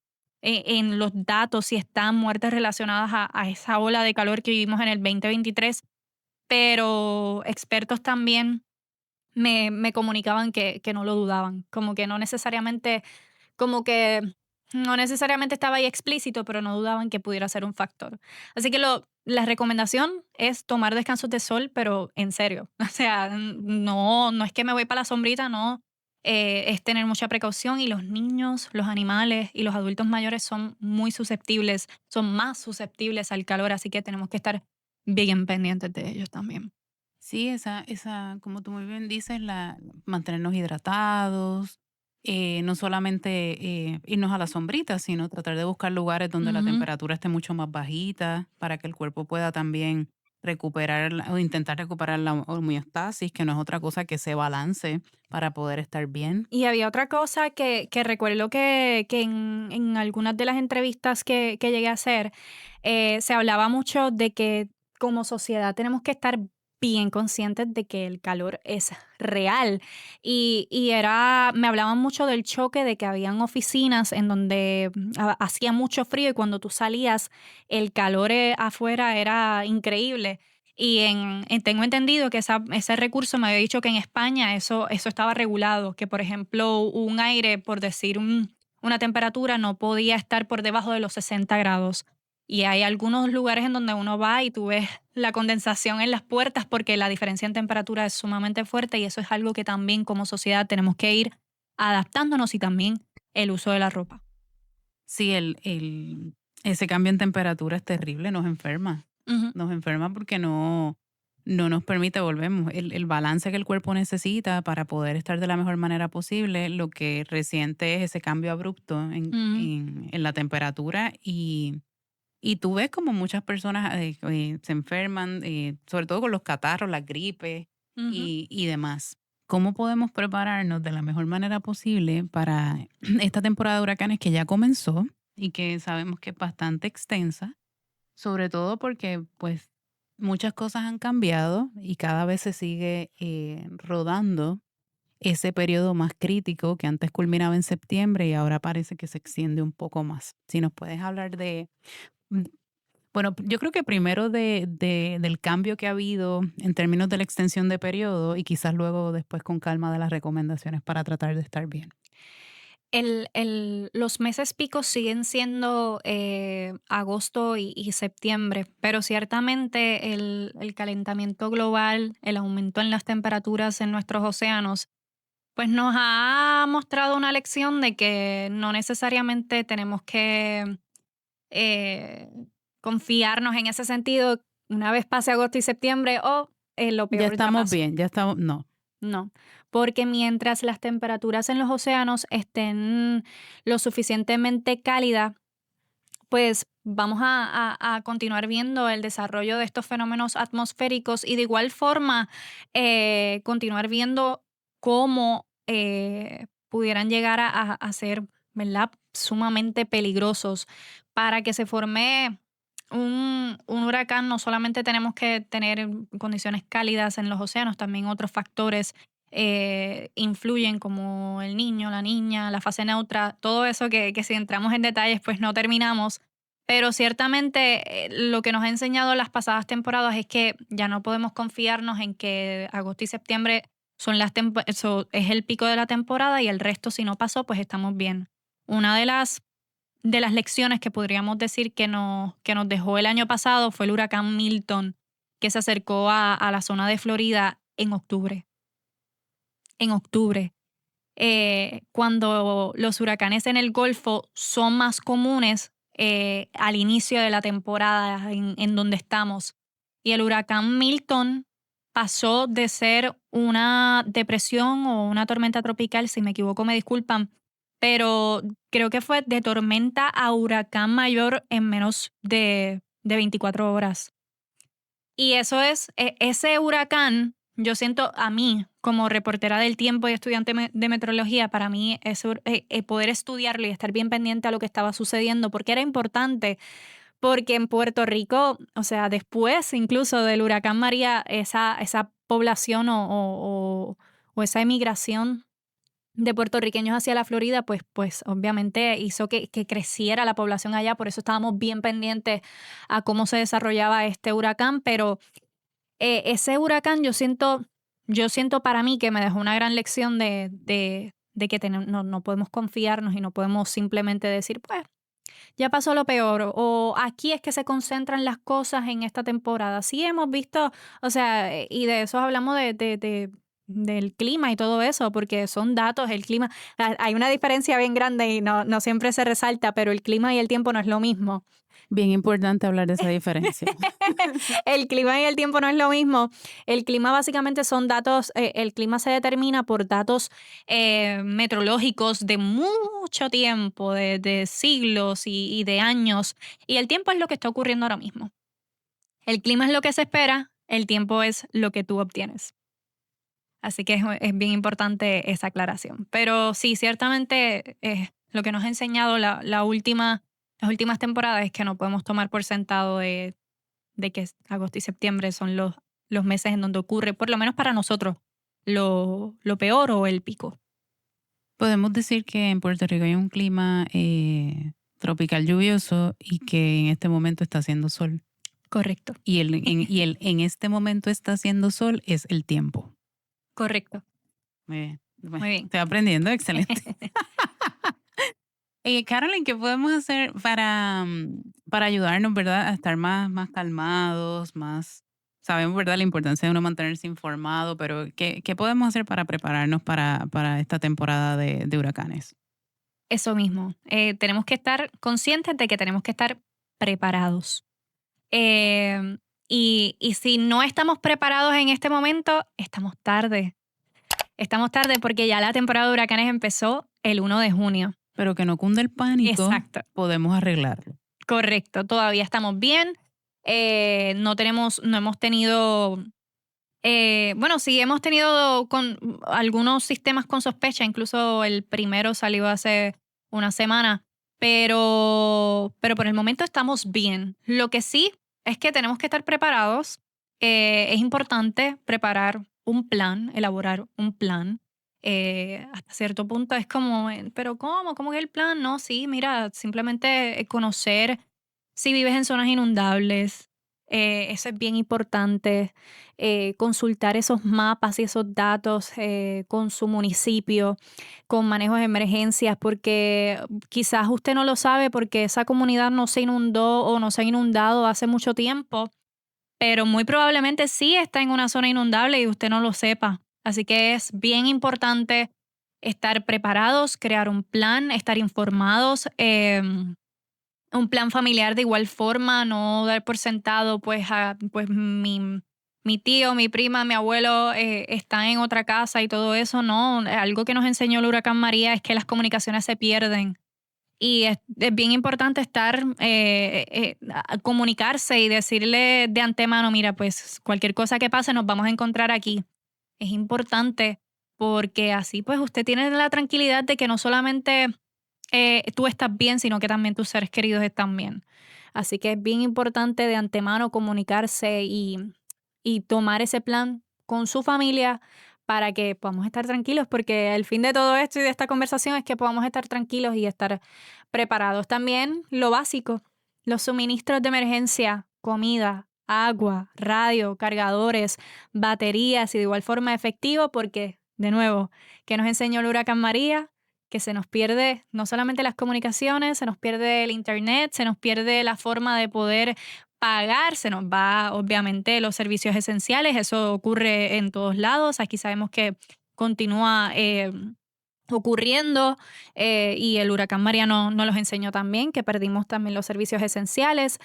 en los datos, si están muertes relacionadas a esa ola de calor que vivimos en el 2023, pero expertos también me comunicaban que no lo dudaban, como que no necesariamente estaba ahí explícito, pero no dudaban que pudiera ser un factor. Así que la recomendación es tomar descansos de sol, pero en serio. O sea, no es que me voy para la sombrita, no. Es tener mucha precaución y los niños, los animales y los adultos mayores son muy susceptibles, son más susceptibles al calor, así que tenemos que estar bien pendientes de ellos también.
Sí, como tú muy bien dices, mantenernos hidratados, no solamente irnos a la sombrita, sino tratar de buscar lugares donde la
Ujú.
temperatura esté mucho más bajita para que el cuerpo pueda también recuperar o intentar recuperar la homeostasis, que no es otra cosa que ese balance para poder estar bien.
Y había otra cosa que recuerdo que en algunas de las entrevistas que llegué a hacer, se hablaba mucho de que como sociedad tenemos que estar bien conscientes de que el calor es real. Me hablaban mucho del choque de que habían oficinas en donde hacía mucho frío y cuando tú salías, el calor afuera era increíble. Tengo entendido que ese recurso me había dicho que en España eso estaba regulado, que por ejemplo un aire, por decir una temperatura, no podía estar por debajo de los 60 grados. Y hay algunos lugares en donde uno va y tú ves la condensación en las puertas porque la diferencia en temperatura es sumamente fuerte y eso es algo que también como sociedad tenemos que ir adaptándonos y también el uso de la ropa.
Sí, ese cambio en temperatura es terrible,
Ujú,
nos enferma porque no nos permite, volvemos, el balance que el cuerpo necesita para poder estar de la mejor manera posible, lo que resiente es ese cambio abrupto
ujú,
en la temperatura y tú ves como muchas personas se enferman, sobre todo con los catarros, las gripes
ujú.
y demás. ¿Cómo podemos prepararnos de la mejor manera posible para esta temporada de huracanes que ya comenzó y que sabemos que es bastante extensa? Sobre todo porque pues muchas cosas han cambiado y cada vez se sigue rodando ese periodo más crítico que antes culminaba en septiembre y ahora parece que se extiende un poco más. Si nos puedes hablar mm, bueno, yo creo que primero del cambio que ha habido en términos de la extensión de periodo y quizás luego después con calma de las recomendaciones para tratar de estar bien.
Los meses picos siguen siendo agosto y septiembre, pero ciertamente el calentamiento global, el aumento en las temperaturas en nuestros océanos, pues nos ha mostrado una lección de que no necesariamente tenemos que eh, confiarnos en ese sentido. Una vez pase agosto y septiembre, lo
Ya
peor ya
estamos
pasó.
bien, ya estamos, no.
No, porque mientras las temperaturas en los océanos estén lo suficientemente cálidas, pues vamos a continuar viendo el desarrollo de estos fenómenos atmosféricos y de igual forma continuar viendo cómo pudieran llegar a ser, ¿verdad?, sumamente peligrosos. Para que se forme un huracán, no solamente tenemos que tener condiciones cálidas en los océanos, también otros factores influyen como el niño, la niña, la fase neutra, todo eso que si entramos en detalles pues no terminamos. Pero ciertamente lo que nos ha enseñado las pasadas temporadas es que ya no podemos confiarnos en que agosto y septiembre es el pico de la temporada y el resto si no pasó pues estamos bien. Una de las lecciones que podríamos decir que nos dejó el año pasado fue el huracán Milton, que se acercó a la zona de Florida en octubre. En octubre, cuando los huracanes en el Golfo son más comunes al inicio de la temporada en donde estamos. Y el huracán Milton pasó de ser una depresión o una tormenta tropical, si me equivoco me disculpan, pero creo que fue de tormenta a huracán mayor en menos de 24 horas. Y eso ese huracán, yo siento a mí, como reportera del tiempo y estudiante de meteorología, para mí poder estudiarlo y estar bien pendiente a lo que estaba sucediendo, porque era importante, porque en Puerto Rico, o sea, después incluso del huracán María, esa población o esa emigración de puertorriqueños hacia la Florida, pues obviamente hizo que creciera la población allá, por eso estábamos bien pendientes a cómo se desarrollaba este huracán, pero ese huracán yo siento para mí que me dejó una gran lección de que no podemos confiarnos y no podemos simplemente decir, pues, ya pasó lo peor, o aquí es que se concentran las cosas en esta temporada. Sí hemos visto, o sea, y de eso hablamos del clima y todo eso, porque son datos, el clima, hay una diferencia bien grande y no siempre se resalta, pero el clima y el tiempo no es lo mismo.
Bien importante hablar de esa diferencia.
El clima y el tiempo no es lo mismo. El clima básicamente son datos, el clima se determina por datos meteorológicos de mucho tiempo, de siglos y de años. Y el tiempo es lo que está ocurriendo ahora mismo. El clima es lo que se espera, el tiempo es lo que tú obtienes. Así que es bien importante esa aclaración. Pero sí, ciertamente lo que nos ha enseñado las últimas temporadas es que no podemos tomar por sentado de que agosto y septiembre son los meses en donde ocurre, por lo menos para nosotros, lo peor o el pico.
Podemos decir que en Puerto Rico hay un clima tropical lluvioso y que en este momento está haciendo sol.
Correcto,
Y el en este momento está haciendo sol es el tiempo.
correcto.
Muy bien. Bueno,
Muy bien.
estoy aprendiendo, excelente. Carolyn, ¿qué podemos hacer para ayudarnos, verdad, a estar más calmados, más... Sabemos, ¿verdad?, la importancia de uno mantenerse informado, pero ¿qué podemos hacer para prepararnos para esta temporada de huracanes?
Eso mismo. Tenemos que estar conscientes de que tenemos que estar preparados. Y si no estamos preparados en este momento, estamos tarde. Estamos tarde porque ya la temporada de huracanes empezó el 1 de junio.
Pero que no cunde el pánico,
Exacto,
podemos arreglarlo.
correcto. Todavía estamos bien. No hemos tenido, bueno, sí hemos tenido con algunos sistemas con sospecha, incluso el primero salió hace una semana, pero por el momento estamos bien. Lo que sí es que tenemos que estar preparados. Es importante preparar un plan, elaborar un plan. Hasta cierto punto es como, pero ¿cómo? ¿Cómo que el plan? No, sí, mira, simplemente conocer si vives en zonas inundables. Eso es bien importante. Consultar esos mapas y esos datos con su municipio, con manejos de emergencias, porque quizás usted no lo sabe porque esa comunidad no se inundó o no se ha inundado hace mucho tiempo, pero muy probablemente sí está en una zona inundable y usted no lo sepa. Así que es bien importante estar preparados, crear un plan, estar informados. Un plan familiar de igual forma, no dar por sentado, pues mi tío, mi prima, mi abuelo están en otra casa y todo eso, no. Algo que nos enseñó el huracán María es que las comunicaciones se pierden. Y es bien importante estar, comunicarse y decirle de antemano, mira, pues cualquier cosa que pase nos vamos a encontrar aquí. Es importante porque así pues usted tiene la tranquilidad de que no solamente tú estás bien, sino que también tus seres queridos están bien. Así que es bien importante de antemano comunicarse y tomar ese plan con su familia para que podamos estar tranquilos, porque el fin de todo esto y de esta conversación es que podamos estar tranquilos y estar preparados. También lo básico, los suministros de emergencia, comida, agua, radio, cargadores, baterías y de igual forma efectivo, porque, de nuevo, ¿qué nos enseñó el huracán María? Que se nos pierde no solamente las comunicaciones, se nos pierde el internet, se nos pierde la forma de poder pagar, se nos va obviamente los servicios esenciales, eso ocurre en todos lados, aquí sabemos que continúa ocurriendo y el huracán María no los enseñó también, que perdimos también los servicios esenciales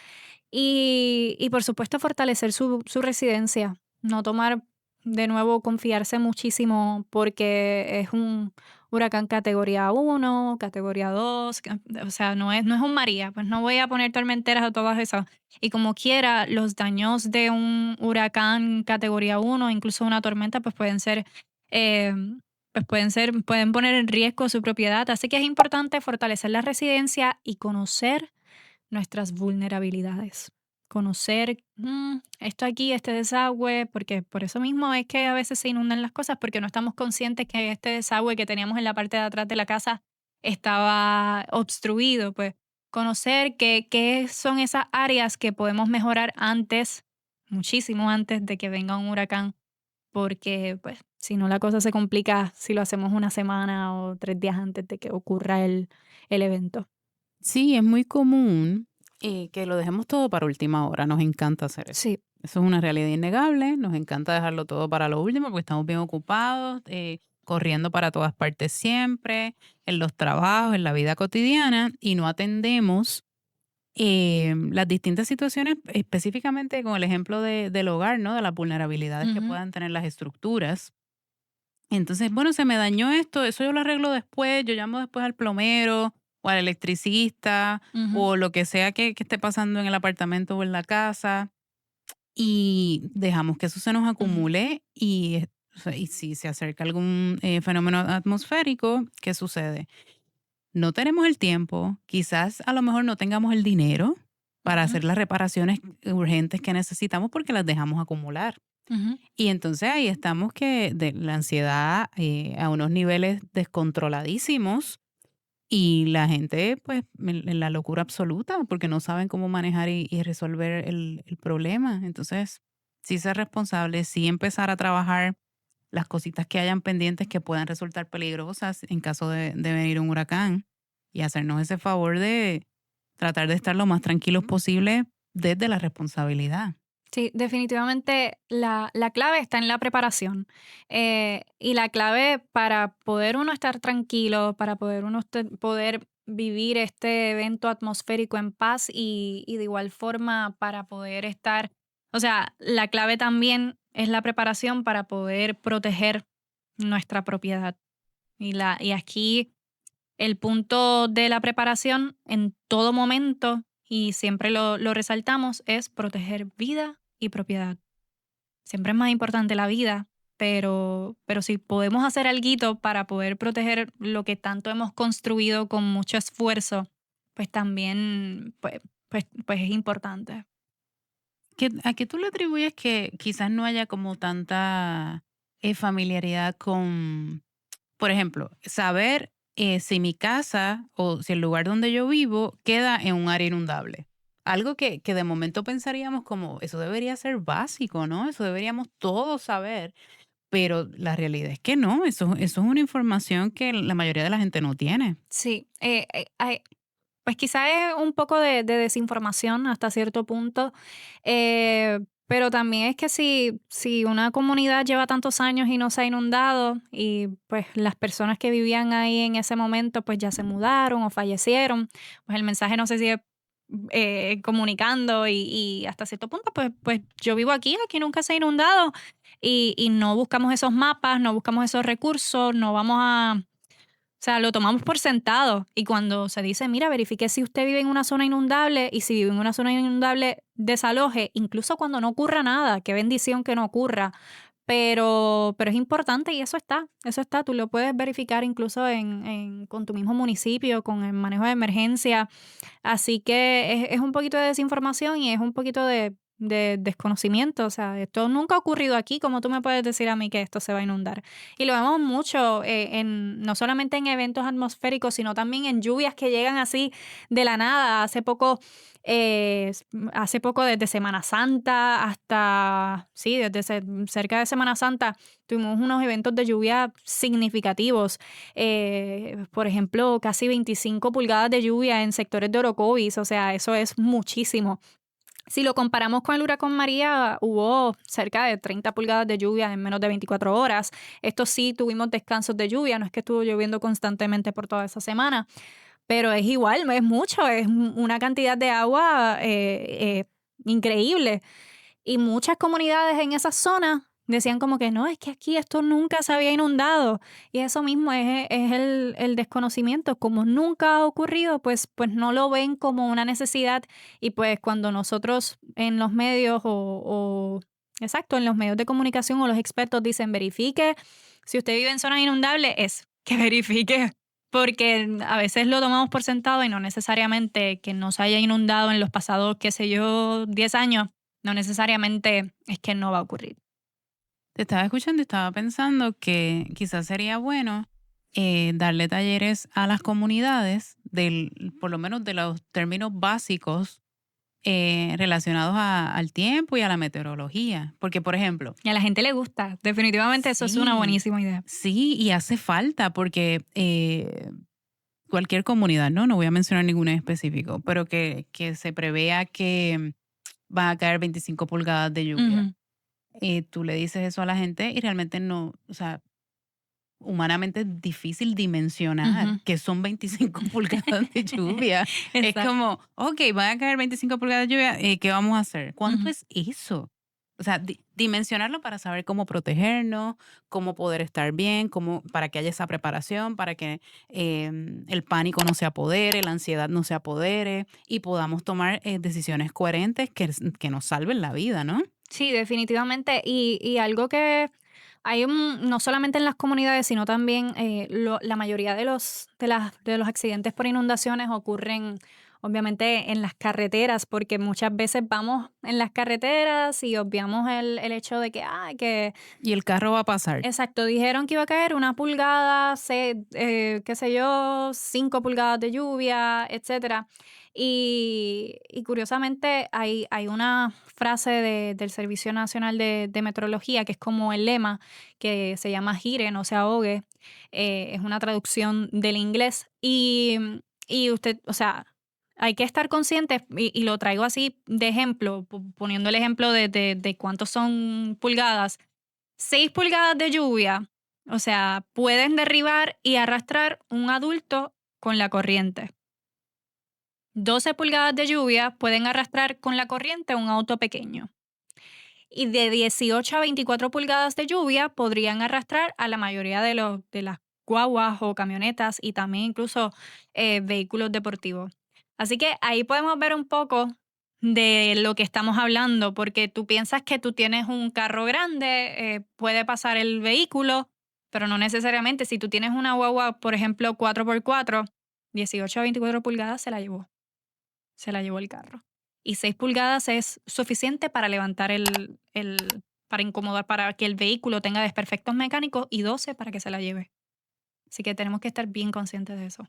y por supuesto fortalecer su residencia, no tomar de nuevo, confiarse muchísimo porque es un huracán categoría 1, categoría 2, o sea, no es un María, pues no voy a poner tormenteras a todas esas. Y como quiera, los daños de un huracán categoría 1, incluso una tormenta, pues eh, pueden poner en riesgo su propiedad. Así que es importante fortalecer la residencia y conocer nuestras vulnerabilidades. Conocer esto aquí, este desagüe, porque por eso mismo es que a veces se inundan las cosas, porque no estamos conscientes que este desagüe que teníamos en la parte de atrás de la casa estaba obstruido. Pues conocer qué son esas áreas que podemos mejorar antes, muchísimo antes de que venga un huracán, porque pues si no la cosa se complica si lo hacemos una semana o 3 días antes de que ocurra el evento.
Sí, es muy común que lo dejemos todo para última hora. Nos encanta hacer eso.
Sí.
Eso es una realidad innegable. Nos encanta dejarlo todo para lo último porque estamos bien ocupados, corriendo para todas partes siempre, en los trabajos, en la vida cotidiana, y no atendemos las distintas situaciones, específicamente con el ejemplo del hogar, ¿no? De las vulnerabilidades que
Ujú,
puedan tener las estructuras. Entonces, bueno, se me dañó esto, eso yo lo arreglo después, yo llamo después al plomero o al electricista
ujú.
o lo que sea que esté pasando en el apartamento o en la casa y dejamos que eso se nos
Ujú,
acumule o sea, y si se acerca algún fenómeno atmosférico, ¿qué sucede? No tenemos el tiempo, quizás a lo mejor no tengamos el dinero para
ujú.
hacer las reparaciones urgentes que necesitamos porque las dejamos acumular.
Ujú.
Y entonces ahí estamos que de la ansiedad a unos niveles descontroladísimos y la gente pues en la locura absoluta porque no saben cómo manejar y resolver el problema. Entonces, sí ser responsable, sí empezar a trabajar las cositas que hayan pendientes que puedan resultar peligrosas en caso de venir un huracán y hacernos ese favor de tratar de estar lo más tranquilos posible desde la responsabilidad.
Sí, definitivamente la clave está en la preparación. Y la clave para poder uno estar tranquilo, para poder poder vivir este evento atmosférico en paz y de igual forma para poder estar, o sea, la clave también es la preparación para poder proteger nuestra propiedad. Y aquí el punto de la preparación en todo momento, y siempre lo resaltamos, es proteger vida y propiedad. Siempre es más importante la vida, pero si podemos hacer alguito para poder proteger lo que tanto hemos construido con mucho esfuerzo, pues también pues es importante.
¿A qué tú le atribuyes que quizás no haya como tanta familiaridad con, por ejemplo, saber si mi casa o si el lugar donde yo vivo queda en un área inundable? Algo que de momento pensaríamos como, eso debería ser básico, ¿no? Eso deberíamos todos saber, pero la realidad es que no, eso es una información que la mayoría de la gente no tiene.
Sí, pues quizá es un poco de desinformación hasta cierto punto, pero también es que si una comunidad lleva tantos años y no se ha inundado y pues las personas que vivían ahí en ese momento pues ya se mudaron o fallecieron, pues el mensaje no se sigue comunicando y hasta cierto punto pues yo vivo aquí, aquí nunca se ha inundado y no buscamos esos mapas, no buscamos esos recursos, no vamos a, o sea, lo tomamos por sentado y cuando se dice, mira, verifique si usted vive en una zona inundable y si vive en una zona inundable, desaloje, incluso cuando no ocurra nada, qué bendición que no ocurra, pero es importante y eso está, tú lo puedes verificar incluso con tu mismo municipio, con el manejo de emergencia, así que es un poquito de desinformación y es un poquito de desconocimiento, o sea, esto nunca ha ocurrido aquí, ¿cómo tú me puedes decir a mí que esto se va a inundar? Y lo vemos mucho, no solamente en eventos atmosféricos, sino también en lluvias que llegan así de la nada. Hace poco desde Semana Santa hasta, sí, cerca de Semana Santa, tuvimos unos eventos de lluvia significativos. Por ejemplo, casi 25 pulgadas de lluvia en sectores de Orocovis, o sea, eso es muchísimo. Si lo comparamos con el huracán María, hubo cerca de 30 pulgadas de lluvia en menos de 24 horas. Esto sí, tuvimos descansos de lluvia, no es que estuvo lloviendo constantemente por toda esa semana, pero es igual, es mucho, es una cantidad de agua increíble. Y muchas comunidades en esa zona decían como que no, es que aquí esto nunca se había inundado. Y eso mismo es el desconocimiento. Como nunca ha ocurrido, pues no lo ven como una necesidad. Y pues cuando nosotros en los medios exacto, en los medios de comunicación o los expertos dicen verifique, si usted vive en zonas inundables, es que verifique. Porque a veces lo tomamos por sentado y no necesariamente que no se haya inundado en los pasados, qué sé yo, 10 años no necesariamente es que no va a ocurrir.
Te estaba escuchando y estaba pensando que quizás sería bueno darle talleres a las comunidades por lo menos de los términos básicos relacionados al tiempo y a la meteorología. Porque, por ejemplo,
Y a la gente le gusta, definitivamente eso es una
sí,
buenísima idea.
sí, y hace falta porque cualquier comunidad, ¿no? No voy a mencionar ninguna en específico, pero que se prevea que va a caer 25 pulgadas de lluvia.
Ujú,
Tú le dices eso a la gente y realmente no, o sea, humanamente es difícil dimensionar
ujú.
que son 25 pulgadas de lluvia. Es
Exacto.
como, ok, van a caer 25 pulgadas de lluvia, ¿qué vamos a hacer? ¿Cuánto
Ujú.
es eso? O sea, dimensionarlo para saber cómo protegernos, cómo poder estar bien, para que haya esa preparación, para que el pánico no se apodere, la ansiedad no se apodere y podamos tomar decisiones coherentes que nos salven la vida, ¿no?
Sí, definitivamente. Y algo que hay no solamente en las comunidades, sino también la mayoría de los accidentes por inundaciones obviamente en las carreteras, porque muchas veces vamos en las carreteras y obviamos el hecho de que, que
Y el carro va a pasar.
exacto, dijeron que iba a caer 1 pulgada, qué sé yo, 5 pulgadas de lluvia, etcétera. Y curiosamente hay una frase del Servicio Nacional de Meteorología que es como el lema, que se llama "Gire, no se ahogue". Es una traducción del inglés. Y usted, o sea, hay que estar conscientes, y lo traigo así de ejemplo, poniendo el ejemplo de cuántos son pulgadas. 6 pulgadas de lluvia, o sea, pueden derribar y arrastrar un adulto con la corriente. 12 pulgadas de lluvia pueden arrastrar con la corriente un auto pequeño. Y de 18 a 24 pulgadas de lluvia podrían arrastrar a la mayoría de las guaguas o camionetas y también incluso vehículos deportivos. Así que ahí podemos ver un poco de lo que estamos hablando, porque tú piensas que tú tienes un carro grande, puede pasar el vehículo, pero no necesariamente. Si tú tienes una guagua, por ejemplo, 4x4, 18 a 24 pulgadas se la llevó el carro. Y 6 pulgadas es suficiente para levantar para incomodar, para que el vehículo tenga desperfectos mecánicos, y 12 para que se la lleve. Así que tenemos que estar bien conscientes de eso.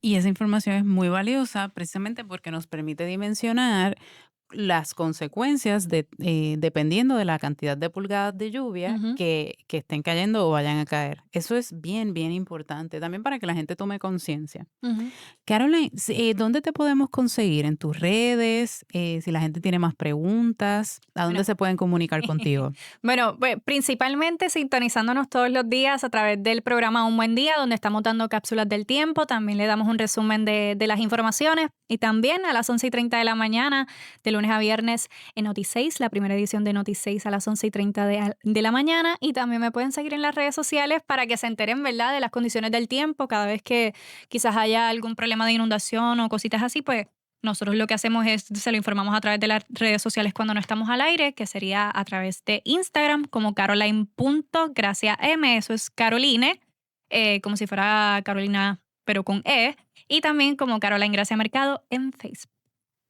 Y esa información es muy valiosa precisamente porque nos permite dimensionar las consecuencias dependiendo de la cantidad de pulgadas de lluvia
Ujú,
que estén cayendo o vayan a caer. Eso es bien, bien importante también para que la gente tome conciencia.
ujú.
Caroline, ¿dónde te podemos conseguir? ¿En tus redes? Si la gente tiene más preguntas, ¿a dónde
Bueno,
se pueden comunicar contigo?
Bueno, principalmente sintonizándonos todos los días a través del programa Un Buen Día, donde estamos dando cápsulas del tiempo. También le damos un resumen de las informaciones. Y también a las 11:30 de la mañana, de lunes a viernes, en Noti6, la primera edición de Noti6 a las 11:30 de la mañana. Y también me pueden seguir en las redes sociales para que se enteren, ¿verdad?, de las condiciones del tiempo. Cada vez que quizás haya algún problema de inundación o cositas así, pues nosotros lo que hacemos es, se lo informamos a través de las redes sociales cuando no estamos al aire, que sería a través de Instagram como caroline.graciam, eso es Caroline, como si fuera Carolina, pero con E, y también como Caroline Gracia Mercado en Facebook.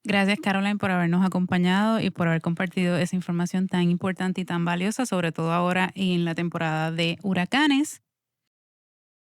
Gracias, Caroline, por habernos acompañado y por haber compartido esa información tan importante y tan valiosa, sobre todo ahora en la temporada de huracanes.